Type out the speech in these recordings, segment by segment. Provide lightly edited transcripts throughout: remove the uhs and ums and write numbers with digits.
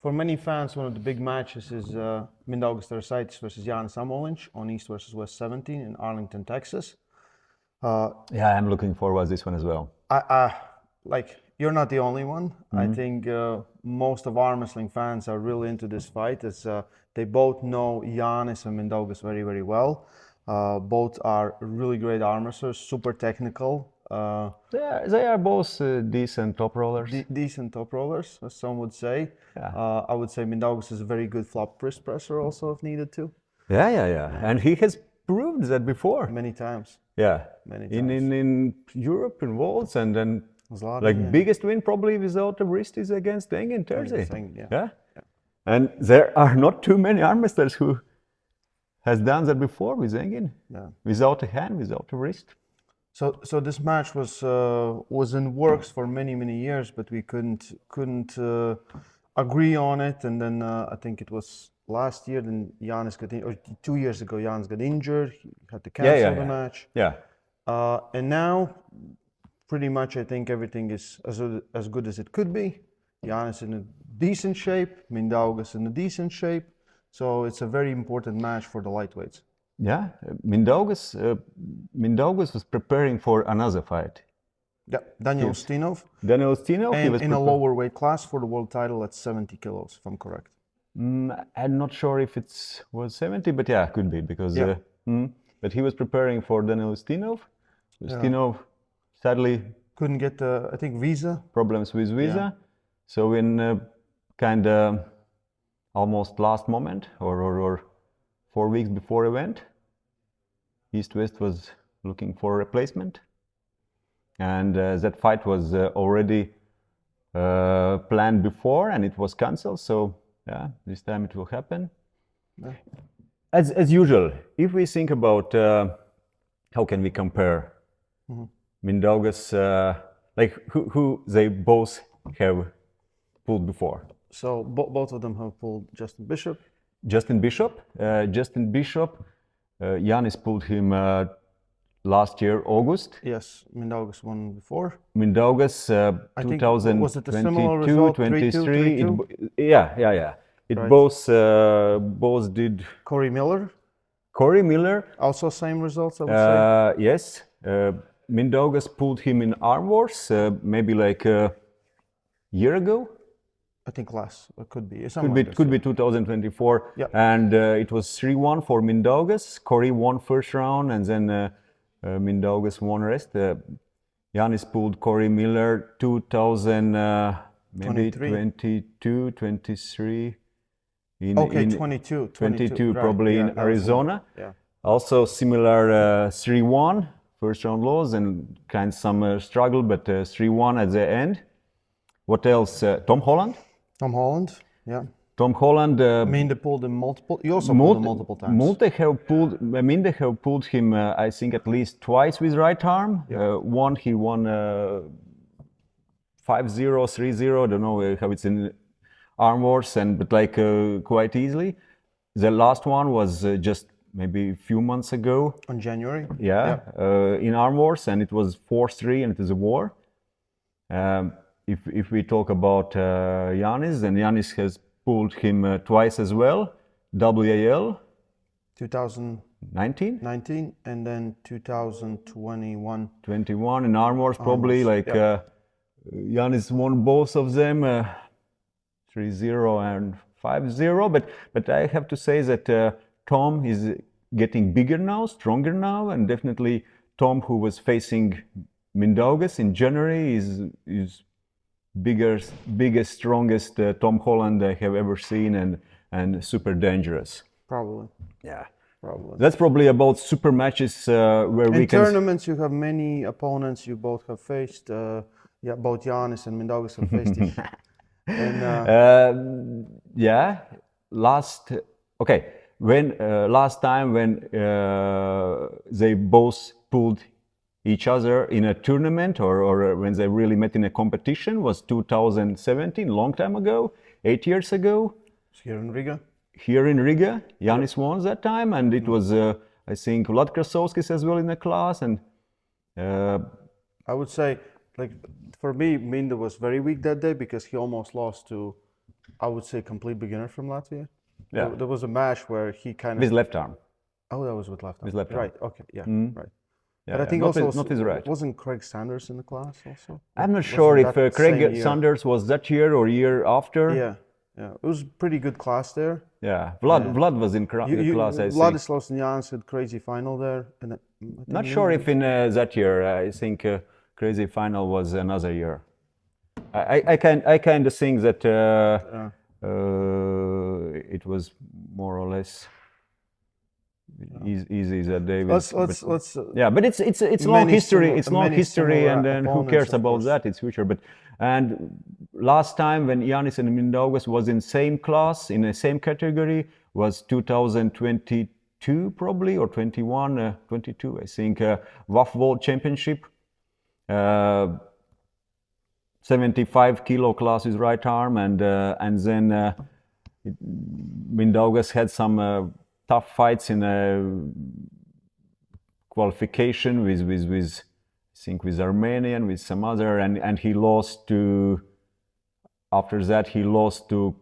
For many fans, one of the big matches is Mindaugas Tarasaitis versus Janis Amolins on East versus West 17 in Arlington, Texas. Yeah, I'm looking forward to this one as well. You're not the only one. I think most of arm wrestling fans are really into this fight, as they both know Janis and Mindaugas very, very well. Both are really great arm wrestlers, super technical. They are both decent top rollers. Decent top rollers, as some would say. Yeah. I would say Mindaugas is a very good flop wrist presser also, if needed to. Yeah. And he has proved that before. Many times. Yeah. Many times. In Europe, in Worlds, and then biggest win probably without a wrist is against Engin Thursday. Yeah. And there are not too many arm wrestlers who has done that before with Engin. Yeah. Without a hand, without a wrist. So this match was in works for many years, but we couldn't agree on it. And then I think it was last year. Then Janis or 2 years ago, Janis got injured. He had to cancel the match. Yeah. And now, pretty much, I think everything is as good as it could be. Janis in a decent shape, Mindaugas in a decent shape. So it's a very important match for the lightweights. Yeah, Mindaugas was preparing for another fight. Yeah, Daniel Ustinov. Daniel Ustinov. And he was in a lower weight class for the world title at 70 kilos, if I'm correct. I'm not sure if it was 70, but yeah, could be because. But he was preparing for Daniel Ustinov. Ustinov sadly couldn't get I think visa. Problems with visa. Yeah. So in kind of almost last moment or 4 weeks before event, East-West was looking for a replacement, and that fight was already planned before, and it was cancelled. So yeah, this time it will happen. Yeah. As usual, if we think about how can we compare Mindaugas, who they both have pulled before. So both of them have pulled Justin Bishop. Justin Bishop, Janis pulled him last year, August. Yes, Mindaugas won before. Mindaugas, 2022, 23. Yeah. Both did. Corey Miller. Also same results, I would say. Yes. Mindaugas pulled him in Arm Wars, maybe like a year ago. I think less. It could be. Could be 2024. Yep. And it was 3-1 for Mindaugas. Corey won first round, and then Mindaugas won rest. Janis pulled Corey Miller 22, 23. 22 probably in Arizona. Yeah. Also similar 3-1 first round loss and kind of some struggle, but 3-1 at the end. What else? Tom Holland. Yeah. Tom Holland. Minde pulled him multiple. You also pulled him multiple times. Minde have pulled him, I think, at least twice with right arm. Yeah. He won 5-0, 3-0. I don't know how it's in Arm Wars, but quite easily. The last one was just maybe a few months ago. On January. Yeah. In Arm Wars, and it was 4-3, and it is a war. If we talk about Janis, then Janis has pulled him twice as well. WAL. 2019 and then 2021. 21 in Arm Wars, probably Janis won both of them 3-0 and 5-0. But I have to say that Tom is getting bigger now, stronger now, and definitely Tom, who was facing Mindaugas in January, is biggest, strongest Tom Holland I have ever seen, and super dangerous. Probably. Yeah. Probably. That's probably about super matches where we can. In tournaments, you have many opponents you both have faced. Both Janis and Mindaugas have faced each. Last time when they both pulled each other in a tournament or when they really met in a competition was 2017, long time ago, 8 years ago. Here in Riga. Janis won that time, and it was I think Vlad Krasovskis as well in the class, and I would say, for me, Minde was very weak that day because he almost lost to I would say, complete beginner from Latvia. Yeah. There was a match where he kind With of. left arm. Oh, that was with left arm. With left arm. Right. Okay. Yeah. Mm. Right. Yeah, But I yeah. think Not also with, not his right. wasn't Craig Sanders in the class also? I'm not Wasn't sure if that Craig same year? Sanders was that year or year after. Yeah. Yeah. It was a pretty good class there. Yeah. Vlad was in class, I think. Vladislav and Janis had crazy final there. And I think Not sure if in that year. I think crazy final was another year. I kind of think that it was more or less easy that day. Let's yeah, but it's long history. It's long history, and then who cares about that? It's future. But and last time when Janis and Mindaugas was in same class in the same category was 2022 probably or 21, 22 I think. WAF World Championship. 75 kilo class is right arm, and then Mindaugas had some tough fights in qualification with I think with Armenian, with some other, and he lost to. After that, he lost to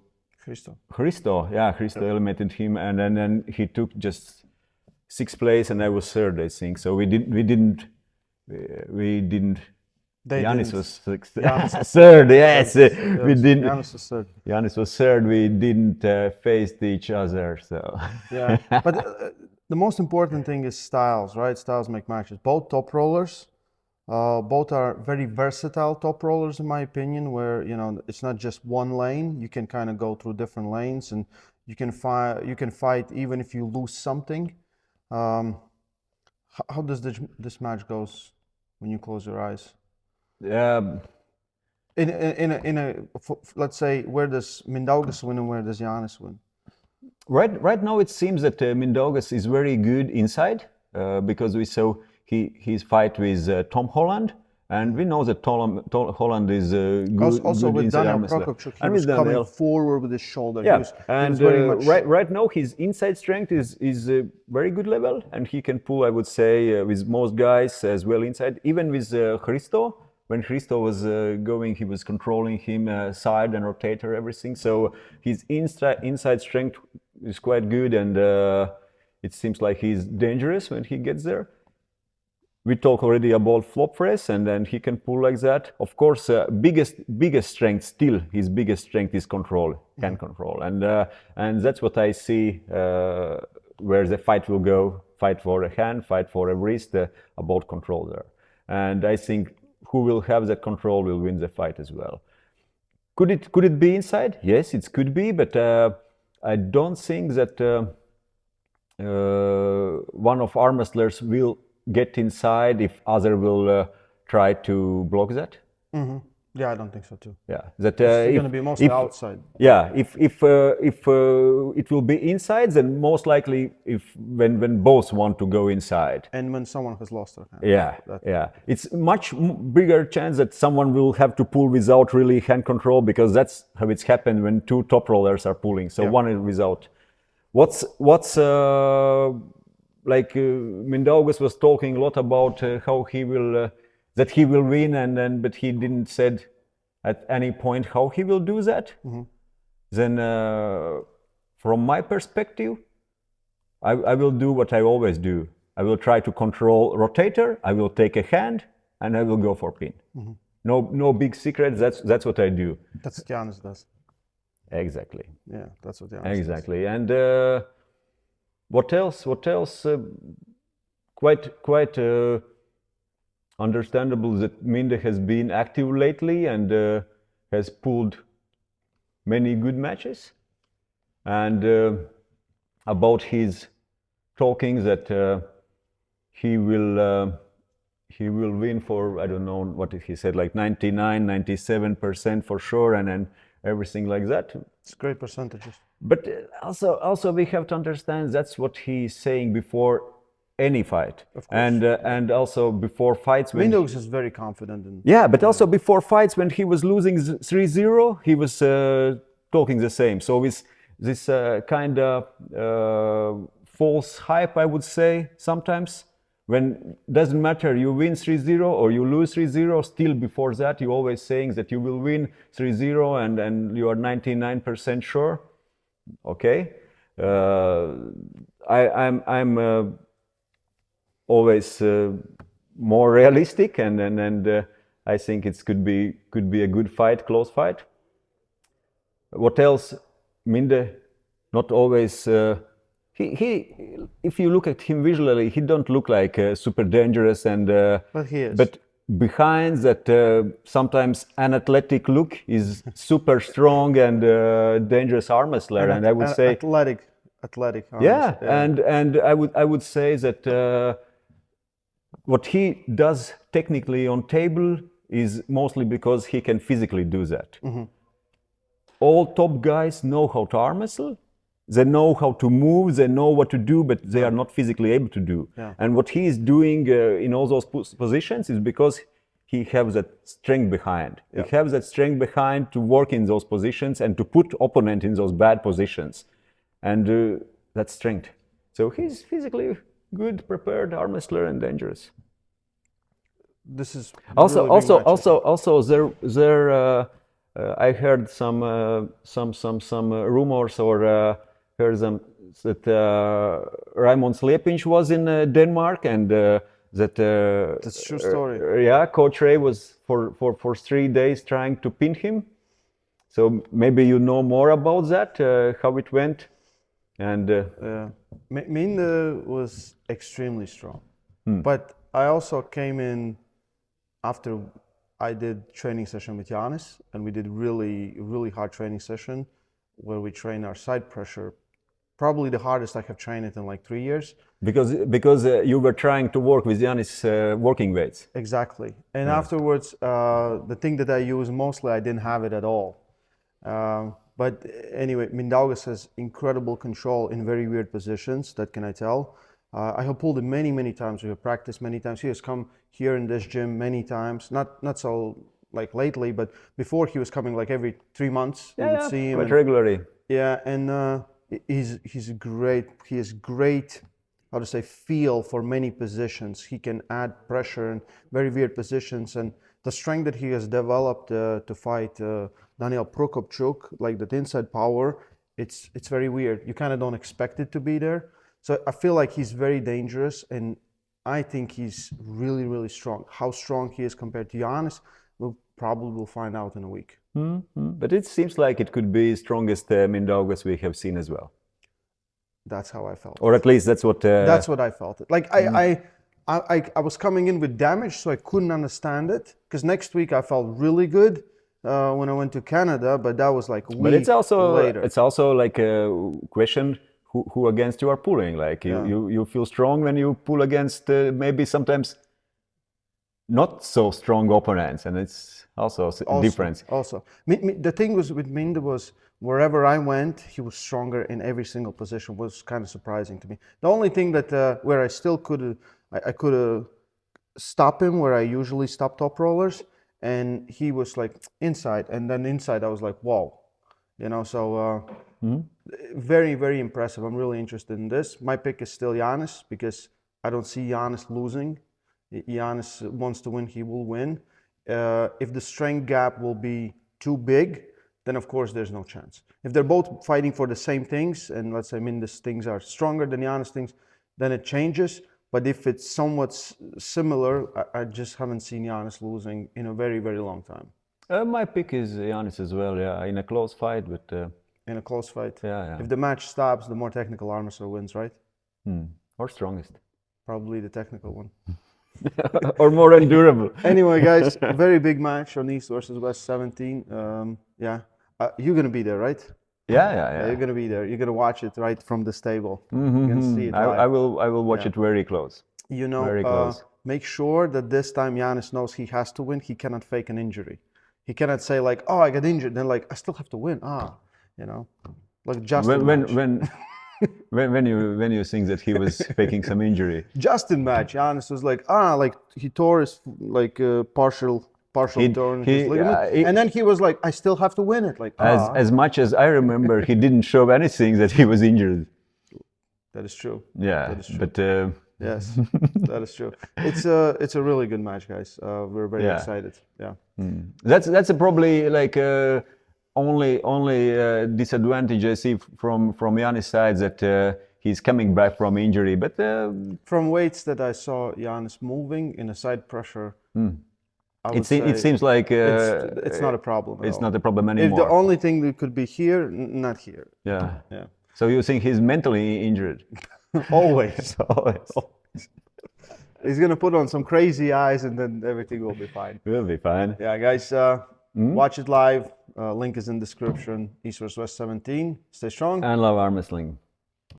Christo. Yeah, Christo eliminated him, and then he took just 6th place, and I was 3rd, I think. So we didn't. Janis was 3rd. Yes, we didn't. Janis was 3rd. Janis was 3rd. We didn't face each other. So yeah, but the most important thing is styles, right? Styles make matches. Both top rollers, both are very versatile top rollers, in my opinion. Where it's not just one lane. You can kind of go through different lanes, and you can fight even if you lose something. How does this match goes when you close your eyes? Let's say, where does Mindaugas win and where does Janis win? Right now it seems that Mindaugas is very good inside because we saw his fight with Tom Holland, and we know that Tom Holland is good. Also good with inside Daniel arm wrestler. Prokopchuk, he was coming forward with his shoulder. Yeah, he was very much... right now his inside strength is a very good level, and he can pull, I would say, with most guys as well inside. Even with Christo, when Christo was going, he was controlling him side and rotator, everything. So his inside strength is quite good, and it seems like he's dangerous when he gets there. We talk already about flop press, and then he can pull like that. Of course, biggest strength still. His biggest strength is control, hand control, and that's what I see where the fight will go. Fight for a hand, fight for a wrist, about control there, and I think who will have that control will win the fight as well. Could it be inside? Yes, it could be, but I don't think that one of arm wrestlers will get inside if other will try to block that. Mm-hmm. Yeah, I don't think so too. Yeah, that it's going to be mostly outside. Yeah, if it will be inside, then most likely when both want to go inside. And when someone has lost their hand. Yeah, it's much bigger chance that someone will have to pull without really hand control, because that's how it's happened when two top rollers are pulling. So one is without. What's like Mindaugas was talking a lot about how he will that he will win, but he didn't said at any point how he will do that. Mm-hmm. Then from my perspective, I will do what I always do. I will try to control rotator, I will take a hand, and I will go for pin. Mm-hmm. No big secrets, that's what I do. That's what Janis does. Exactly. Yeah, that's what Janis exactly does. And what else? Quite understandable that Minde has been active lately and has pulled many good matches. And about his talking that he will win for, I don't know what he said, like 99-97% for sure, and then everything like that. It's great percentages. But also we have to understand that's what he's saying before any fight, and also before fights. Mindaugas is very confident in. Yeah, but also before fights when he was losing 3-0, he was talking the same. So with this kind of false hype, I would say sometimes, when doesn't matter, you win 3-0 or you lose 3-0, still before that you always saying that you will win 3-0 and you are 99% sure. Okay, I'm always more realistic, and I think it could be a good fight, close fight. What else? Minde, not always. He, if you look at him visually, he don't look like super dangerous, and But he is. but behind that sometimes an athletic look is super strong and dangerous arm wrestler, and I would say athletic. yeah, and I would say that what he does technically on table is mostly because he can physically do that. All top guys know how to arm wrestle. They know how to move, they know what to do, but they are not physically able to do. Yeah. And what he is doing in all those positions is because he has that strength behind. Yeah. He has that strength behind to work in those positions and to put opponent in those bad positions. And that strength. So he's physically good, prepared, arm wrestler, and dangerous. This is Also, really big match, also, there. I heard some rumors or heard some that Raymond Slepinch was in Denmark, and that That's a true story. Yeah, Coach Ray was for 3 days trying to pin him. So maybe you know more about that, how it went, and Minde was extremely strong, but I also came in after I did training session with Janis, and we did really hard training session where we train our side pressure. Probably the hardest I have trained it in like 3 years. Because you were trying to work with Janis working weights. Exactly. And afterwards, the thing that I use mostly, I didn't have it at all. But anyway, Mindaugas has incredible control in very weird positions, that can I tell. I have pulled it many times. We have practiced many times. He has come here in this gym many times. Not so like lately, but before he was coming like every 3 months. We would see him quite regularly. Yeah, and he's great. He has great, how to say, feel for many positions. He can add pressure in very weird positions, and the strength that he has developed to fight Daniel Prokopchuk, like that inside power, it's very weird. You kind of don't expect it to be there. So I feel like he's very dangerous, and I think he's really strong. How strong he is compared to Janis, we'll probably find out in a week. But it seems like it could be strongest Mindaugas we have seen as well. That's how I felt. Or at least that's what. That's what I felt. Like I was coming in with damage, so I couldn't understand it. Because next week I felt really good when I went to Canada, but that was like a week but it's also later. It's also like a question who against you are pulling. Like you feel strong when you pull against maybe sometimes not so strong opponents, and it's also a difference. Also, the thing was with Minde was wherever I went, he was stronger in every single position. Was kind of surprising to me. The only thing that where I still could stop him, where I usually stop top rollers, and he was like inside, and then inside I was like, whoa, you know. So very impressive. I'm really interested in this. My pick is still Janis because I don't see Janis losing. Janis wants to win, he will win. If the strength gap will be too big, then of course there's no chance. If they're both fighting for the same things, and let's say Minde's things are stronger than Janis' things, then it changes. But if it's somewhat similar, I just haven't seen Janis losing in a very long time. My pick is Janis as well, yeah, in a close fight, but... in a close fight? Yeah. If the match stops, the more technical arm wrestler wins, right? Or strongest. Probably the technical one. Or more endurable. Anyway, guys, very big match on East versus West 17. You're going to be there, right? Yeah. You're going to be there. You're going to watch it right from this table. You can see it live. I will watch it very close. You know, very close. Make sure that this time Janis knows he has to win. He cannot fake an injury. He cannot say like, oh, I got injured. Then like, I still have to win. You know, like Justin when you think that he was faking some injury. Justin match, Janis was like, he tore his like partial torn his ligament, and then he was like, I still have to win it. Like as much as I remember, he didn't show anything that he was injured. That is true. Yeah, that is true. But Yes, that is true. It's a really good match, guys. We're very excited. Yeah. That's probably like only disadvantage I see from Janis' side, that he's coming back from injury. But From weights that I saw Janis moving in a side pressure, I would say it seems like it's not a problem. It's all. not a problem If anymore. the only thing that could be here, not here. Yeah. Yeah. So you think he's mentally injured? Always. Always. He's gonna put on some crazy eyes, and then everything will be fine. We'll be fine. Yeah, guys. Watch it live. Link is in description. EvsW17. Stay strong. And love arm wrestling.